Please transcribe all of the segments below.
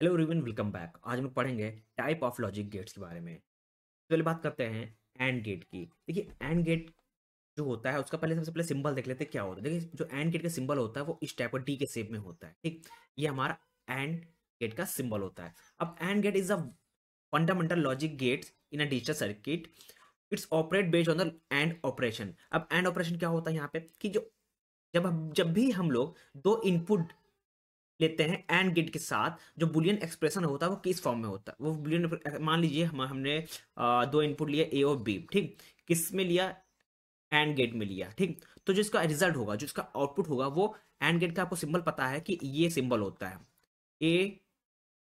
Hello everyone, welcome back. आज हम लोग पढ़ेंगे टाइप ऑफ लॉजिक गेट्स के बारे में। पहले बात करते हैं एंड गेट की। देखिए, एंड गेट जो होता है उसका पहले सबसे पहले सिंबल देख लेते हैं क्या होता है। देखिए, जो एंड गेट का सिंबल होता है वो इस टाइप का डी के शेप में होता है। ठीक, ये हमारा एंड गेट का सिंबल होता है। अब AND gate is a fundamental logic gates in a digital circuit. It's operate based on the AND operation. अब एंड ऑपरेशन क्या होता है यहाँ पे कि जो जब भी हम लोग दो इनपुट लेते हैं एंड गेट के साथ, जो बुलियन एक्सप्रेशन होता है वो किस फॉर्म में होता है। वो बुलियन, मान लीजिए हमने दो इनपुट लिए ए और बी। ठीक, किस में लिया? एंड गेट में लिया। ठीक, तो जो इसका रिजल्ट होगा, जो इसका आउटपुट होगा, वो एंड गेट का आपको सिंबल पता है कि ये सिंबल होता है A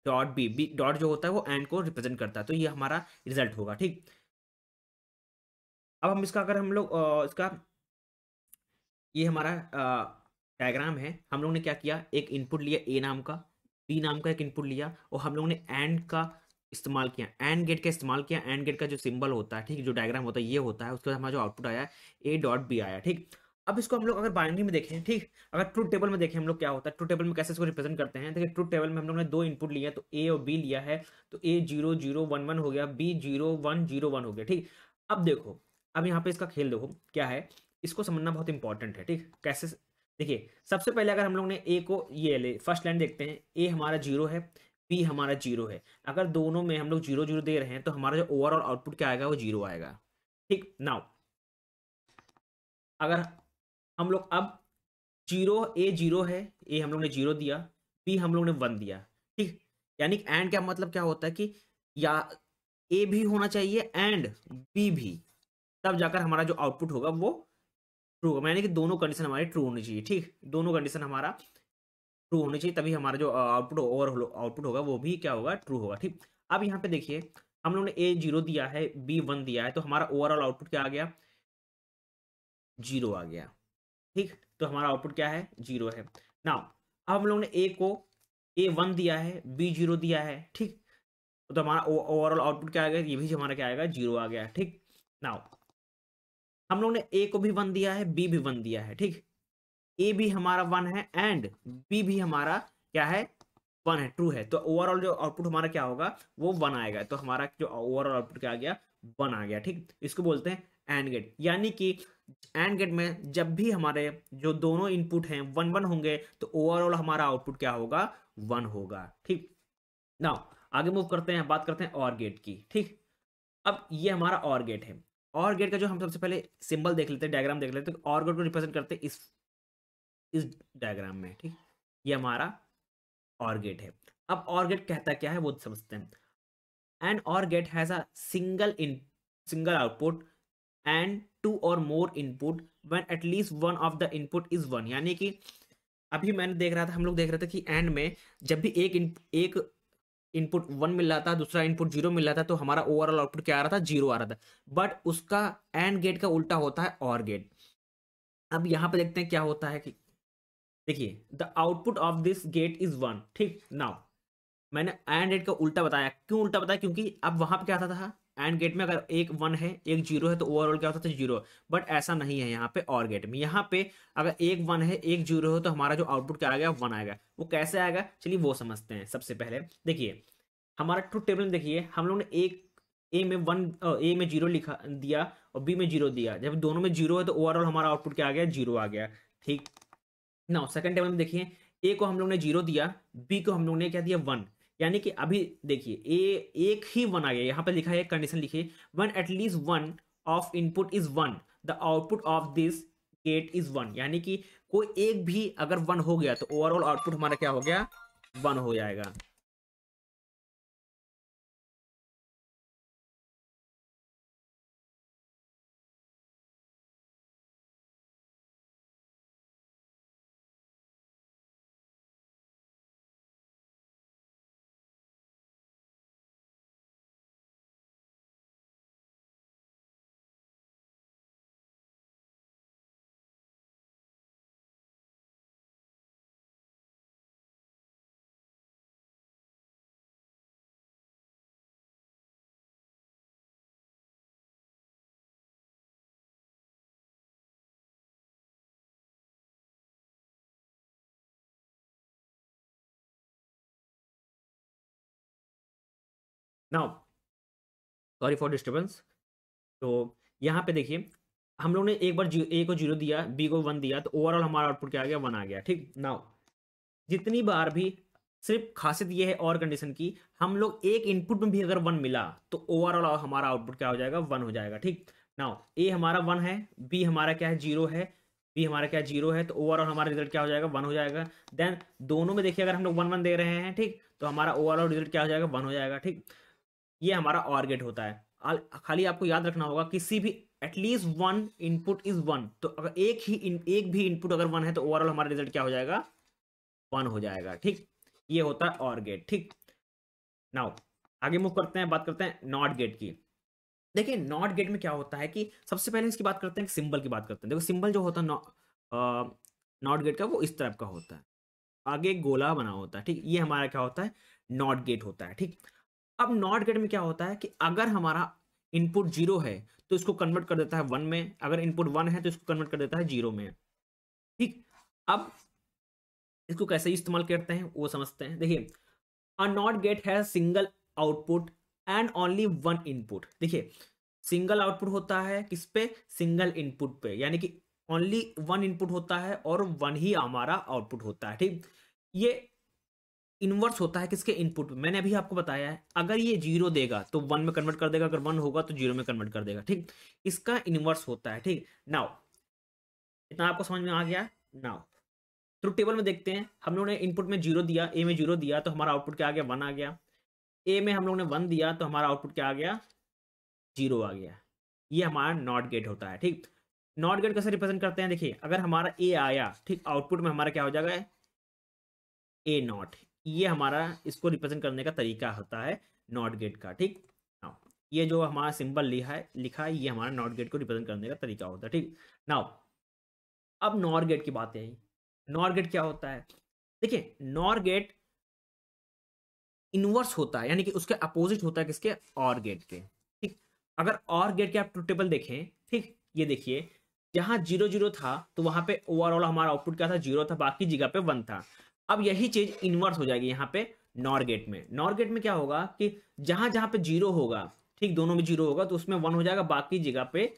dot B. B dot जो होता है वो एंड को रिप्रेजेंट करता है, तो ये हमारा रिजल्ट होगा। ठीक, अब हम इसका अगर हम लोग इसका ये हमारा डायग्राम है। हम लोग ने क्या किया, एक इनपुट लिया ए नाम का, बी नाम का एक इनपुट लिया, और हम लोग ने एंड का इस्तेमाल किया, एंड गेट का इस्तेमाल किया। एंड गेट का जो सिंबल होता है, ठीक, जो डायग्राम होता है ये होता है। उसके बाद हमारा जो आउटपुट आया ए डॉट बी आया। ठीक, अब इसको हम लोग अगर बाइनरी में देखें, ठीक, अगर ट्रुथ टेबल में देखें हम लोग क्या होता है, ट्रुथ टेबल में कैसे इसको रिप्रेजेंट करते हैं। देखिए, ट्रुथ टेबल में हम लोग ने दो इनपुट लिया, तो ए और बी लिया है, तो ए 0 0 1 1 हो गया, बी 0 1 0 1 हो गया। ठीक, अब देखो, अब यहाँ पे इसका खेल देखो क्या है, इसको समझना बहुत इंपॉर्टेंट है। ठीक, कैसे? देखिए, सबसे पहले अगर हम लोग ने ए को ये ले फर्स्ट लाइन देखते हैं, ए हमारा 0 है, बी हमारा 0 है। अगर दोनों में हम लोग 0 0 दे रहे हैं तो हमारा जो ओवरऑल आउटपुट क्या आएगा, वो 0 आएगा। ठीक, नाउ अगर हम लोग अब 0 है, ए हम लोग ने 0 दिया, बी हम लोग ने 1 दिया। ठीक, यानी एंड क्या मतलब क्या होता है कि या ए भी होना चाहिए एंड बी भी, तब जाकर हमारा जो आउटपुट होगा वो ट्रू होगा। यानी कि दोनों कंडीशन हमारी ट्रू होनी चाहिए। ठीक, दोनों कंडीशन हमारा ट्रू होनी चाहिए, तभी हमारा जो आउटपुट ओवर आउटपुट होगा वो भी क्या होगा, ट्रू होगा। ठीक, अब यहाँ पे देखिए, हम लोग ने ए 0 दिया है, बी 1 दिया है, तो हमारा ओवरऑल आउटपुट क्या आ गया, 0 आ गया। ठीक, तो हमारा आउटपुट क्या है, 0 है। नाउ अब हम लोग ने ए को ए 1 दिया है, बी 0 दिया है। ठीक, तो हमारा ओवरऑल आउटपुट क्या आ गया, ये भी हमारा क्या आएगा, 0 आ गया। ठीक, नाउ हम लोग ने ए को भी 1 दिया है, बी भी 1 दिया है। ठीक, ए भी हमारा 1 है एंड बी भी हमारा क्या है, 1 है, ट्रू है। तो ओवरऑल जो आउटपुट हमारा क्या होगा, वो 1 आएगा। तो हमारा जो ओवरऑल आउटपुट क्या आ गया, 1 आ गया। ठीक, इसको बोलते हैं एंड गेट। यानी कि एंड गेट में जब भी हमारे जो दोनों इनपुट हैं 1 1 होंगे, तो ओवरऑल हमारा आउटपुट क्या होगा, 1 होगा। ठीक, नाउ आगे मूव करते हैं, बात करते हैं और गेट की। ठीक, अब ये हमारा और गेट है। और गेट का जो हम सबसे पहले सिंबल देख लेते हैं, डायग्राम देख लेते हैं। और गेट को रिप्रेजेंट करते हैं इस डायग्राम में। ठीक, ये हमारा और गेट है। अब और गेट कहता क्या है वो समझते हैं। An or gate has a single output and two or more input when at least one of the input is 1। यानी कि अभी मैंने देख रहा था, हम लोग देख रहे थे कि एंड में जब भी एक इनपुट 1 मिल रहा था, दूसरा इनपुट 0 मिल रहा था, तो हमारा ओवरऑल आउटपुट क्या आ रहा था, 0 आ रहा था। बट उसका एंड गेट का उल्टा होता है और गेट। अब यहां पे देखते हैं क्या होता है कि देखिए, the output of this gate is 1। ठीक, नाउ मैंने एंड गेट का उल्टा बताया। क्यों उल्टा बताया? क्योंकि अब वहां पे क्या था एंड गेट में अगर एक 1 है एक 0 है तो ओवरऑल क्या होता था, 0। बट ऐसा नहीं है यहाँ पे और गेट में। यहाँ पे अगर एक 1 है एक 0 हो तो हमारा जो आउटपुट क्या आ गया, 1 आएगा। वो कैसे आएगा, चलिए वो समझते हैं। सबसे पहले देखिए, हमारा ट्रुथ टेबल में देखिए, हम लोग ने एक ए में 0 लिखा दिया और बी में 0 दिया। जब दोनों में 0 है तो ओवरऑल हमारा आउटपुट क्या आ गया, 0 आ गया। ठीक, नाउ सेकंड टेबल में देखिए, ए को हम लोग ने 0 दिया, बी को हम लोग ने क्या दिया, 1। यानी कि अभी देखिए, ए एक ही 1 आ गया। यहां पे लिखा है, कंडीशन लिखिए, one at least one of input is 1, the output of this gate is 1। यानी कि कोई एक भी अगर 1 हो गया तो ओवरऑल आउटपुट हमारा क्या हो गया, 1 हो जाएगा। Now sorry for disturbance. तो यहाँ पे देखिए हम लोग ने एक बार ए को 0 दिया, बी को 1 दिया, तो ओवरऑल हमारा आउटपुट क्या आ गया, 1 आ गया। ठीक, नाउ जितनी बार भी, सिर्फ खासियत ये है और कंडीशन की, हम लोग एक इनपुट में भी अगर 1 मिला तो ओवरऑल हमारा आउटपुट क्या हो जाएगा, 1 हो जाएगा। ठीक, नाउ ए हमारा 1 है, बी हमारा क्या है, 0 है, बी हमारा क्या 0 है, तो ओवरऑल हमारा रिजल्ट क्या हो जाएगा, 1 हो जाएगा। देन दोनों में देखिए अगर हम लोग 1 1 दे रहे हैं, ठीक, तो हमारा ओवरऑल रिजल्ट क्या हो जाएगा, 1 हो जाएगा। ठीक, ये हमारा और गेट होता है। खाली आपको याद रखना होगा किसी भी एटलीस्ट वन इनपुट इज 1, तो अगर एक भी इनपुट अगर 1 है तो ओवरऑल हमारा रिजल्ट क्या हो जाएगा, 1 हो जाएगा। ठीक, ये होता है और गेट। ठीक, नाउ आगे मूव करते हैं, बात करते हैं नॉट गेट की। देखिए नॉट गेट में क्या होता है कि सबसे पहले इसकी बात करते हैं, सिंबल की बात करते हैं। देखो सिंबल जो होता है नॉट गेट का, वो इस टाइप का होता है, आगे एक गोला बना होता है। ठीक, ये हमारा क्या होता है, नॉट गेट होता है। ठीक, अब नॉट गेट में क्या होता है कि अगर हमारा इनपुट 0 है तो इसको कन्वर्ट कर देता है 1 में, अगर इनपुट 1 है तो इसको कन्वर्ट कर देता है 0 में। ठीक, अब इसको कैसे इस्तेमाल करते हैं वो समझते हैं। देखिए a not gate has single output and only 1 input. देखिए सिंगल आउटपुट होता है किस पे, सिंगल इनपुट पे, यानी कि ओनली 1 इनपुट होता है और 1 ही हमारा आउटपुट होता है। ठीक, ये इनवर्स होता है किसके, इनपुट। मैंने अभी आपको बताया है अगर ये 0 देगा तो 1 में कन्वर्ट कर देगा, अगर 1 होगा तो 0 में कन्वर्ट कर देगा। ठीक, इसका इनवर्स होता है। ठीक, नाउ इतना आपको समझ में आ गया। नाउ ट्रुथ टेबल में देखते हैं, हम लोगों ने इनपुट में 0 दिया, ए में 0 दिया तो हमारा आउटपुट क्या आ गया, 1 आ गया। ए में हम लोग ने 1 दिया तो हमारा आउटपुट क्या आ गया, 0 आ गया। ये हमारा नॉट गेट होता है। ठीक, नॉट गेट कैसे रिप्रेजेंट करते हैं, देखिए अगर हमारा ए आया, ठीक, आउटपुट में हमारा क्या हो जाएगा, ए नॉट। ये हमारा इसको रिप्रेजेंट करने का तरीका होता है नॉट गेट का। ठीक, नाउ ये जो हमारा सिंबल लिखा है ये हमारा नॉट गेट को रिप्रेजेंट करने का तरीका होता है। ठीक, नाउ अब नॉर गेट की बात है। नॉर गेट क्या होता है, देखिए नॉर गेट इनवर्स होता है, यानी कि उसके अपोजिट होता है किसके, और गेट के। ठीक, अगर और गेट के आप ट्रुथ टेबल देखें, ठीक, ये देखिए जहां 0 0 था तो वहां पे ओवरऑल हमारा आउटपुट क्या था, 0 था, बाकी जगह पे 1 था। अब यही चीज इनवर्स हो जाएगी यहाँ पे नॉर गेट में। नॉर गेट में क्या होगा कि जहां जहां पे 0 होगा, ठीक, दोनों में 0 होगा तो उसमें 1 हो जाएगा, बाकी जगह पे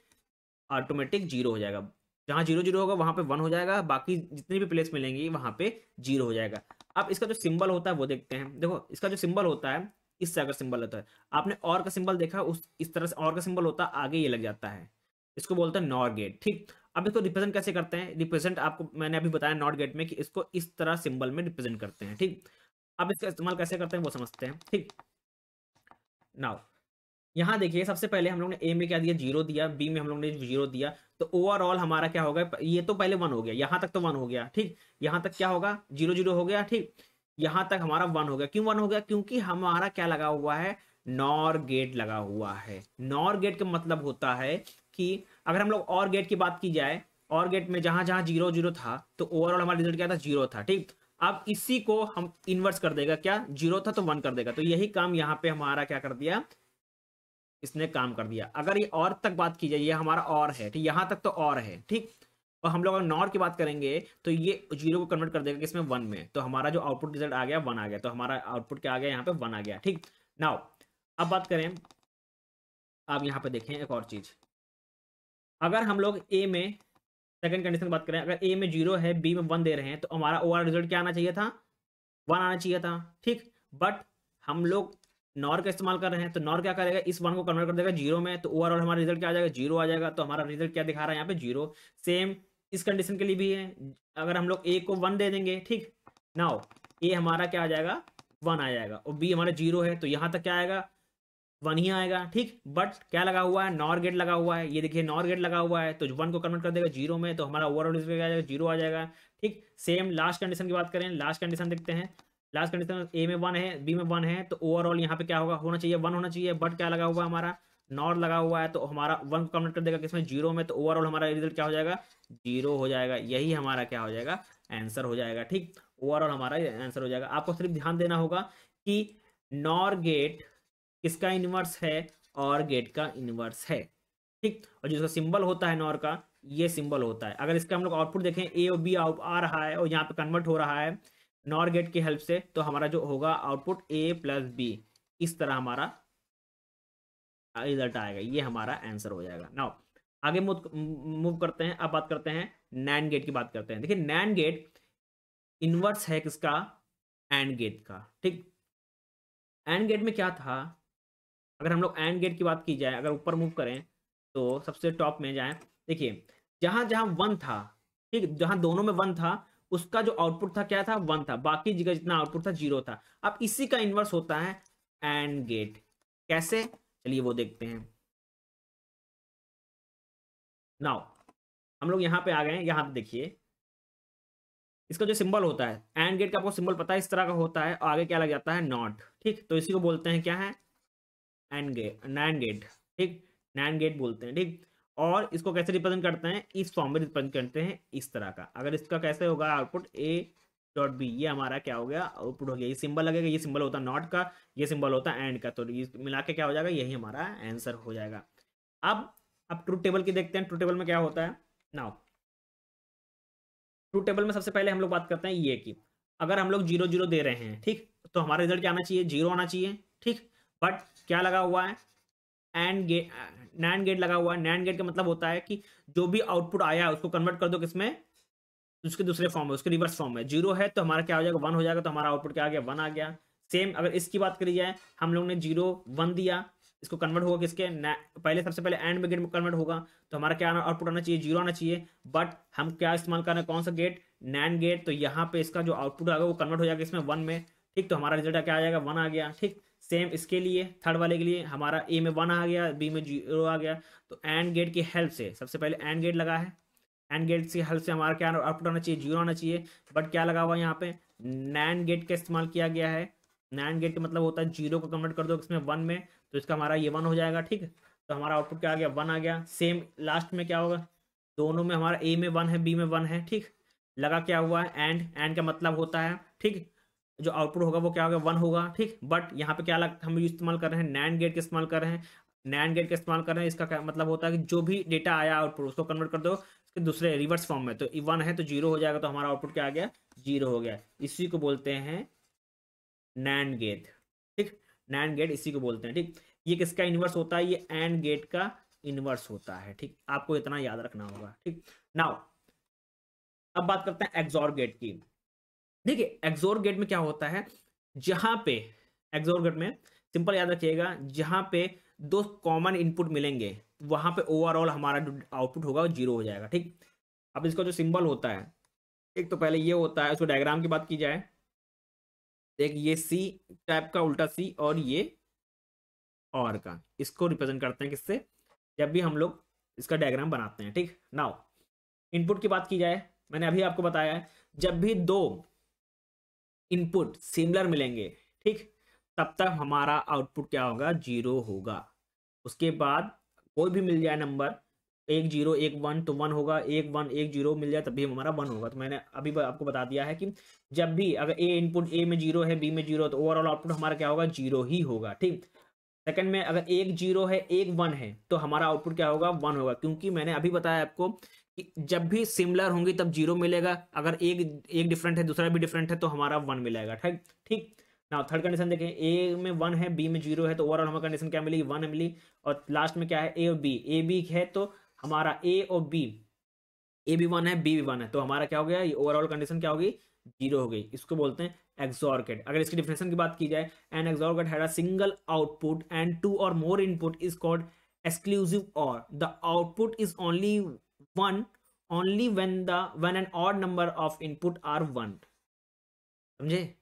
ऑटोमेटिक 0 हो जाएगा। जहां 0 0 होगा वहां पे 1 हो जाएगा, बाकी जितनी भी प्लेस मिलेंगी वहां पे 0 हो जाएगा। अब इसका जो सिंबल होता है वो देखते हैं। देखो इसका जो सिंबल होता है, इससे अगर सिंबल होता है, आपने और का सिंबल देखा, उस इस तरह से और का सिंबल होता है, आगे ये लग जाता है, इसको बोलते हैं नॉर गेट। ठीक, अब इसको रिप्रेजेंट कैसे करते हैं, रिप्रेजेंट आपको मैंने अभी बताया नॉट गेट में कि इसको इस तरह सिंबल में रिप्रेजेंट करते हैं। ठीक, अब इसका इस्तेमाल कैसे करते हैं वो समझते हैं। ठीक, नाउ यहाँ देखिए सबसे पहले हम लोग ने ए में क्या दिया, 0 दिया, बी में हम लोग ने 0 दिया, तो ओवरऑल हमारा क्या होगा, ये तो पहले 1 हो गया, यहाँ तक तो 1 हो गया। ठीक, यहाँ तक क्या होगा, 0 0 हो गया। ठीक, यहाँ तक हमारा 1 हो गया। क्यों 1 हो गया, क्योंकि हमारा क्या लगा हुआ है, नॉर गेट लगा हुआ है। नॉर गेट का मतलब होता है कि अगर हम लोग और गेट की बात की जाए, और गेट में जहां जहां 0 0 था तो ओवरऑल हमारा रिजल्ट क्या था, 0 था। ठीक, अब इसी को हम इन्वर्स कर देगा, क्या 0 था तो 1 कर देगा, तो यही काम यहाँ पे हमारा क्या कर दिया, इसने काम कर दिया। अगर ये और तक बात की जाए, ये हमारा और है, ठीक, यहाँ तक तो और है। ठीक, और हम लोग अगर नॉर की बात करेंगे तो ये 0 को कन्वर्ट कर देगा किसमें, 1 में, तो हमारा जो आउटपुट रिजल्ट आ गया 1 आ गया, तो हमारा आउटपुट क्या आ गया, यहाँ पे 1 आ गया। ठीक, नाउ अब बात करें, आप यहाँ पे देखें एक और चीज, अगर हम लोग ए में सेकंड कंडीशन की बात करें, अगर ए में 0 है, बी में 1 दे रहे हैं, तो हमारा ओवरऑल रिजल्ट क्या आना चाहिए था, 1 आना चाहिए था। ठीक, बट हम लोग नॉर का इस्तेमाल कर रहे हैं, तो नॉर क्या करेगा, इस 1 को कन्वर्ट कर देगा 0 में, तो ओवरऑल हमारा रिजल्ट क्या आ जाएगा, 0 आ जाएगा। तो हमारा रिजल्ट क्या दिखा रहा है यहाँ पे, 0। सेम इस कंडीशन के लिए भी है, अगर हम लोग ए को 1 दे देंगे, ठीक, नाउ ए हमारा क्या आ जाएगा, 1 आ जाएगा, और बी हमारा 0 है तो यहाँ तक क्या आएगा, 1 ही आएगा। ठीक, बट क्या लगा हुआ है, नॉर गेट लगा हुआ है, ये देखिए नॉर गेट लगा हुआ है, तो 1 को कन्वर्ट कर देगा 0 में, तो हमारा ओवरऑल रिजल्ट क्या आ जाएगा, 0 आ जाएगा। ठीक, सेम लास्ट कंडीशन की बात करें, लास्ट कंडीशन देखते हैं। लास्ट कंडीशन ए में 1 है, बी में 1 है, तो ओवरऑल यहाँ पे क्या होगा, होना चाहिए 1 होना चाहिए, बट क्या लगा हुआ है, हमारा नॉर लगा हुआ है, तो हमारा 1 को कन्वर्ट कर देगा किसमें, 0 में, तो ओवरऑल हमारा रिजल्ट क्या हो जाएगा, 0 हो जाएगा। यही हमारा क्या हो जाएगा, आंसर हो जाएगा। ठीक, ओवरऑल हमारा आंसर हो जाएगा। आपको सिर्फ ध्यान देना होगा कि नॉर गेट किसका इनवर्स है, और गेट का इनवर्स है। ठीक, और जिसका सिंबल होता है नॉर का, ये सिंबल होता है। अगर इसका हम लोग आउटपुट देखें, ए और बी आ रहा है और यहाँ पे कन्वर्ट हो रहा है नॉर गेट की हेल्प से, तो हमारा जो होगा आउटपुट ए प्लस बी, इस तरह हमारा रिजल्ट आएगा, ये हमारा आंसर हो जाएगा। नाउ आगे मूव करते हैं, अब बात करते हैं नैंड गेट की बात करते हैं। देखिए नैंड गेट इनवर्स है किसका, एंड गेट का, ठीक। एंड गेट में क्या था, अगर हम लोग एंड गेट की बात की जाए, अगर ऊपर मूव करें तो सबसे टॉप में जाएं, देखिए जहां जहां वन था, ठीक, जहां दोनों में वन था उसका जो आउटपुट था क्या था, वन था, बाकी जगह जितना आउटपुट था जीरो था। अब इसी का इन्वर्स होता है एंड गेट। कैसे, चलिए वो देखते हैं। नाउ हम लोग यहाँ पे आ गए, यहाँ पे देखिए इसका जो सिंबल होता है एंड गेट का, आपको सिंबल पता है इस तरह का होता है, और आगे क्या लग जाता है, नॉट, ठीक। तो इसी को बोलते हैं क्या है, एंड गेट, नैंड गेट, ठीक, नैंड गेट बोलते हैं, ठीक। और इसको कैसे रिप्रेजेंट करते हैं, इस फॉर्म में रिप्रेजेंट करते हैं इस तरह का। अगर इसका कैसे होगा आउटपुट ए डॉट बी, ये हमारा क्या हो गया, आउटपुट हो गया। ये सिंबल लगेगा, ये सिंबल होता है नॉट का, ये सिंबल होता है एंड का, तो ये मिला के क्या हो जाएगा, यही हमारा आंसर हो जाएगा। अब ट्रूथ टेबल की देखते हैं, ट्रूथ टेबल में क्या होता है। नाउ ट्रूथ टेबल में सबसे पहले हम लोग बात करते हैं ये की, अगर हम लोग 0 0 दे रहे हैं, ठीक, तो हमारा रिजल्ट क्या आना चाहिए, 0 आना चाहिए, ठीक। बट क्या लगा हुआ है, एंड गेट, नैंड गेट लगा हुआ है। नैंड गेट का मतलब होता है कि जो भी आउटपुट आया है उसको कन्वर्ट कर दो किसमें, उसके दूसरे फॉर्म में, उसके रिवर्स फॉर्म में। 0 है तो हमारा क्या हो जाएगा, 1 हो जाएगा, तो हमारा आउटपुट क्या आ गया, 1 आ गया। सेम अगर इसकी बात करी जाए, हम लोग ने 0 1 दिया, इसको कन्वर्ट होगा किसके, पहले सबसे पहले एंड में गेट में कन्वर्ट होगा, तो हमारा क्या आउटपुट आना चाहिए, 0 आना चाहिए। बट हम क्या इस्तेमाल कर रहे हैं, कौन सा गेट, नैंड गेट, तो यहाँ पे इसका जो आउटपुट आएगा वो कन्वर्ट हो जाएगा इसमें 1 में, ठीक। तो हमारा रिजल्ट क्या आ जाएगा, 1 आ गया, ठीक। सेम इसके लिए थर्ड वाले के लिए, हमारा ए में 1 आ गया, बी में 0 आ गया। तो एंड गेट की हेल्प से, सबसे पहले एंड गेट लगा है, एंड गेट की हेल्प से हमारा क्या आउटपुट आना चाहिए, 0 आना चाहिए। बट क्या लगा हुआ है यहाँ पे, नैंड गेट का इस्तेमाल किया गया है। नैंड गेट का मतलब होता है 0 को कन्वर्ट कर दो इसमें 1 में, तो इसका हमारा ये 1 हो जाएगा, ठीक। तो हमारा आउटपुट क्या आ गया, 1 आ गया। सेम लास्ट में क्या होगा, दोनों में हमारा ए में 1 है, बी में 1 है, ठीक। लगा क्या हुआ है, एंड का मतलब होता है, ठीक, जो आउटपुट होगा वो क्या होगा, 1 होगा, ठीक। बट यहाँ पे क्या हम इस्तेमाल कर रहे हैं, नैंड गेट का इस्तेमाल कर रहे हैं। नैंड गेट का इस्तेमाल कर रहे हैं, इसका क्या मतलब होता है कि जो भी डेटा आया आउटपुट उसको कन्वर्ट कर दो इसके दूसरे रिवर्स फॉर्म में, तो 1 है तो 0 हो जाएगा, तो हमारा आउटपुट क्या आ गया, 0 हो गया। इसी को बोलते हैं नैंड गेट, ठीक। नैंड गेट इसी को बोलते हैं, ठीक। ये किसका इनवर्स होता है, ये एंड गेट का इनवर्स होता है, ठीक। आपको इतना याद रखना होगा, ठीक। नाउ अब बात करते हैं एक्सॉर गेट की। देखिए एक्सोर गेट में क्या होता है, जहां पे एक्सोर गेट में सिंपल याद रखिएगा, जहां पे दो कॉमन इनपुट मिलेंगे वहां पे ओवरऑल हमारा जो आउटपुट होगा वो 0 हो जाएगा, ठीक। अब इसका जो सिंबल होता है, एक तो पहले ये होता है, उसको डायग्राम की बात की जाए, एक ये सी टाइप का उल्टा सी, और ये और का, इसको रिप्रेजेंट करते हैं किससे, जब भी हम लोग इसका डायग्राम बनाते हैं, ठीक। नाउ इनपुट की बात की जाए, मैंने अभी आपको बताया है, जब भी दो इनपुट सिमिलर मिलेंगे, ठीक, तब तक हमारा आउटपुट क्या होगा, 0 होगा। उसके बाद कोई भी मिल जाए नंबर, 1 0 1 1 तो 1 होगा, 1 1 1 0 मिल जाए तभी हमारा 1 होगा। तो मैंने अभी आपको बता दिया है कि जब भी अगर ए इनपुट ए में 0 है, बी में 0, तो ओवरऑल आउटपुट हमारा क्या होगा, 0 ही होगा, ठीक। सेकंड में अगर 1 0 है 1 1 है तो हमारा आउटपुट क्या होगा, 1 होगा, क्योंकि मैंने अभी बताया आपको कि जब भी सिमिलर होंगी तब 0 मिलेगा, अगर एक एक डिफरेंट है दूसरा भी डिफरेंट है तो हमारा 1 मिलेगा, ठीक, ठीक। ना थर्ड कंडीशन देखें, ए में 1 है, बी में 0 है, तो ओवरऑल हमें कंडीशन क्या मिलेगी, 1 मिली। और लास्ट में क्या है, ए और बी, ए बी है तो हमारा ए और बी, ए भी 1 है, बी भी 1 है, तो हमारा क्या हो गया, ये ओवरऑल कंडीशन क्या होगी, 0 हो गई। इसको बोलते हैं एक्सॉर गेट। अगर इसकी डिफिनेशन की बात की जाए, an XOR gate had a single output and 2 or more input is called exclusive or the output is only 1 only when an odd number of input are 1। समझे,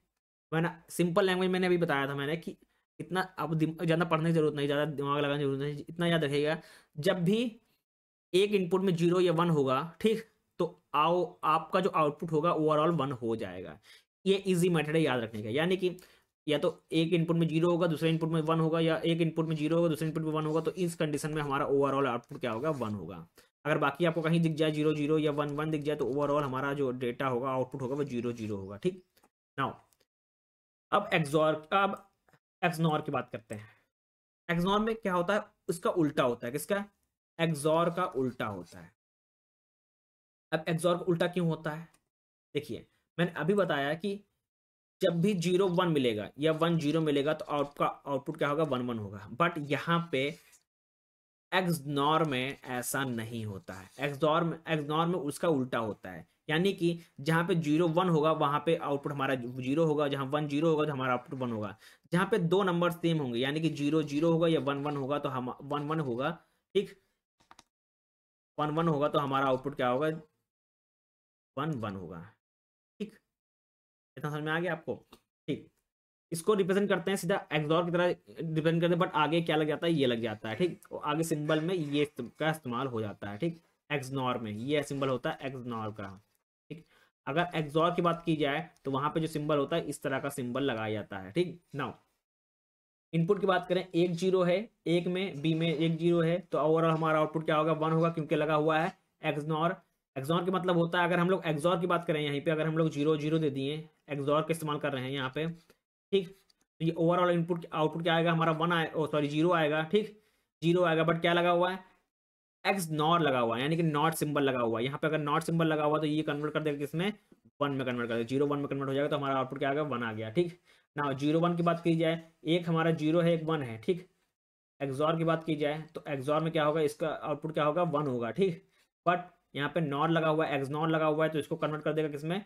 मैंने सिंपल लैंग्वेज मैंने अभी बताया था मैंने कि इतना अब ज़्यादा पढ़ने की जरूरत नहीं, ज़्यादा दिमाग लगाने की जरूरत नहीं, इतना याद रखिएगा, जब भी एक इनपुट में 0 या 1 होगा, ठीक, तो आपका जो आउटपुट होगा ओवरऑल 1 हो जाएगा। ये इजी मेथड है याद रखने का, यानी कि या तो एक इनपुट में 0 होगा, दूसरे इनपुट में 1 होगा, या एक इनपुट में 0 होगा, दूसरे इनपुट में 1 होगा, तो इस कंडीशन में हमारा ओवरऑल आउटपुट क्या होगा, 1 होगा। अगर बाकी आपको कहीं दिख जाए 0 0 या 1 1 दिख जाए, तो ओवरऑल हमारा जो डेटा होगा, आउटपुट होगा, वो 0 0 होगा, ठीक। नाउ अब एक्सनॉर की बात करते हैं। एक्सनॉर में क्या होता है, उसका उल्टा होता है, किसका, एक्सॉर का उल्टा होता है। अब एक्सॉर का उल्टा क्यों होता है, देखिए मैंने अभी बताया कि जब भी 0 1 मिलेगा या 1 0 मिलेगा तो आउटपुट क्या होगा, 1 1 होगा। बट यहाँ पे एक्सनॉर में ऐसा नहीं होता है। एक्सनॉर में उसका उल्टा होता है, यानी कि जहाँ पे 0 1 होगा वहाँ पे आउटपुट हमारा 0 होगा, जहाँ 1 0 होगा तो हमारा आउटपुट 1 होगा। जहाँ पे दो नंबर सेम होंगे यानी कि 0 0 होगा या 1 1 होगा तो हम 1 1 होगा, ठीक, 1 1 होगा तो हमारा आउटपुट क्या होगा, 1 1 होगा, ठीक। इतना समझ में आ गया आपको, ठीक। इसको रिप्रेजेंट करते हैं सीधा एक्सॉर की तरह रिप्रेजेंट करते हैं, बट आगे क्या लग जाता है, ये लग जाता है, ठीक। और आगे सिंबल में ये का इस्तेमाल हो जाता है, ठीक। एक्सनॉर में ये सिंबल होता है एक्सनॉर का, ठीक। अगर एक्सॉर की बात की जाए तो वहां पे जो सिंबल होता है इस तरह का सिंबल लगाया जाता है, ठीक। नाउ इनपुट की बात करें, एक 0 है एक में, बी में एक 0 है, तो ओवरऑल हमारा आउटपुट क्या होगा, 1 होगा, क्योंकि लगा हुआ है एक्सनॉर। एक्सनॉर का मतलब होता है, अगर हम लोग एक्सॉर की बात करें यहीं पे, अगर हम लोग 0 0 दे दिए, एक्सॉर का इस्तेमाल कर रहे हैं यहाँ पे, ठीक, तो ये ओवरऑल इनपुट आउटपुट क्या आएगा हमारा, 1 आए, ओ सॉरी 0 आएगा, ठीक, 0 आएगा, बट क्या लगा हुआ है, एक्स नॉर लगा हुआ है, यानी कि नॉट सिंबल लगा हुआ है। यहाँ पे अगर नॉट सिंबल लगा हुआ तो ये कन्वर्ट कर देगा किसमें, 1 में कन्वर्ट कर देगा, 0 1 में कन्वर्ट हो जाएगा, तो हमारा आउटपुट क्या आ गया, 1 आ गया, ठीक ना। 0 1 की बात की जाए, एक हमारा 0 है एक 1 है, ठीक। एक्सॉर की बात की जाए तो एक्सॉर में क्या होगा, इसका आउटपुट क्या होगा, 1 होगा, ठीक। बट यहाँ पे नॉट लगा हुआ है, एक्स नॉट लगा हुआ है, तो इसको कन्वर्ट कर देगा किसमें,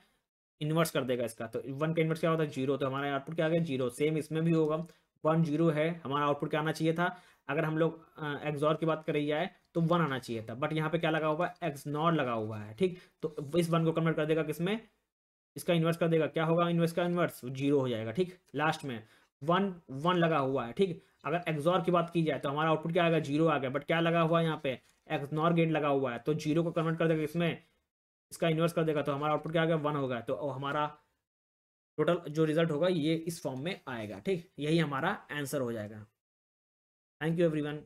इन्वर्स कर देगा इसका, तो 1 का इन्वर्स क्या होता है, 0, तो हमारा आउटपुट क्या आ गया, 0। सेम इसमें भी होगा, 1 0 है, हमारा आउटपुट क्या आना चाहिए था, अगर हम लोग एक्सॉर की बात करी जाए तो 1 आना चाहिए था, बट यहाँ पे क्या लगा हुआ है, एक्स नॉट लगा हुआ है, ठीक। तो इस 1 को कन्वर्ट कर देगा किसमें, इसका इन्वर्स कर देगा, क्या होगा इन्वर्स का इन्वर्स, 0 हो जाएगा, ठीक। लास्ट में 1 1 लगा हुआ है, ठीक। अगर एक्सॉर की बात की जाए तो हमारा आउटपुट क्या आएगा, 0 आ गया, बट क्या लगा हुआ है यहाँ पे, एक्सनॉर गेट लगा हुआ है, तो 0 को कन्वर्ट कर देगा इसमें, इसका इन्वर्स कर देगा, तो हमारा आउटपुट क्या आ गया, 1 होगा, तो हमारा टोटल जो रिजल्ट होगा ये इस फॉर्म में आएगा, ठीक। यही हमारा आंसर हो जाएगा। Thank you everyone.